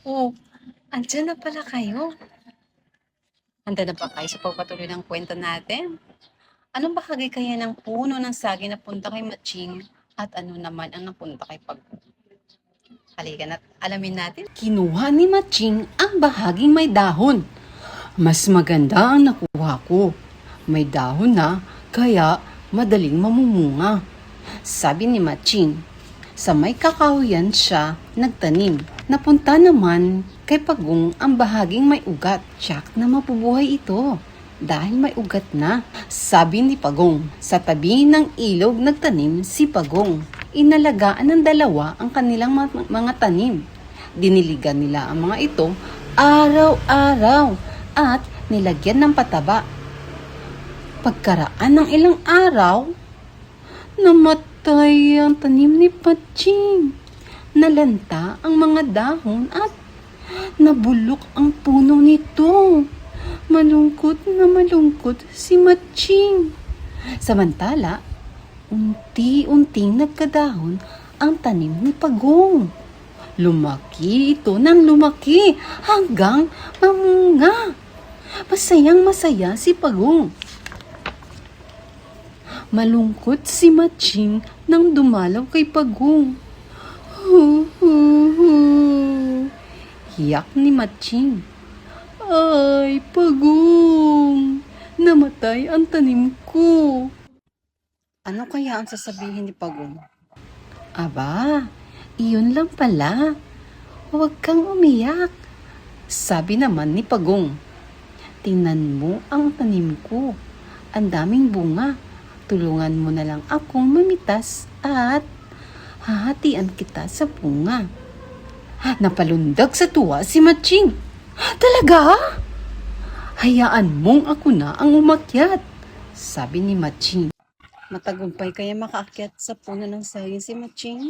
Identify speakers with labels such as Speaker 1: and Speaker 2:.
Speaker 1: Oh, andiyan na pala kayo. Handa na ba kayo sa pagpatuloy ng kwento natin? Anong bahagi kaya ng puno ng saging napunta kay Matching at ano naman ang napunta kay Pag? Halika na, alamin natin.
Speaker 2: Kinuha ni Matching ang bahaging may dahon. Mas maganda ang nakuha ko. May dahon na, kaya madaling mamumunga. Sabi ni Matching. Sa may kakahuyan siya nagtanim. Napunta naman kay Pagong ang bahaging may ugat. Tiyak na mapubuhay ito dahil may ugat na. Sabi ni Pagong. Sa tabi ng ilog nagtanim si Pagong. Inalagaan ng dalawa ang kanilang mga tanim. Diniligan nila ang mga ito araw-araw at nilagyan ng pataba. Pagkaraan ng ilang araw, namatay ang tanim ni Patching. Nalanta ang mga dahon at nabulok ang puno nito. Malungkot na malungkot si Matching. Samantala, unti-unting nagkadahon ang tanim ni Pagong. Lumaki ito ng lumaki hanggang mamunga. Masayang masaya si Pagong. Malungkot si Matching nang dumalaw kay Pagong. Hu, hu, hu. Hiyak ni Matching. Ay, Pagong! Namatay ang tanim ko.
Speaker 1: Ano kaya ang sasabihin ni Pagong?
Speaker 2: Aba, iyon lang pala. Huwag kang umiyak. Sabi naman ni Pagong. Tingnan mo ang tanim ko. Ang daming bunga. Tulungan mo na lang akong mamitas at hahatian kita sa bunga. Napalundag sa tuwa si Matching. Talaga? Hayaan mong ako na ang umakyat, sabi ni Matching.
Speaker 1: Matagumpay kaya makaakyat sa puno ng saging si Matching?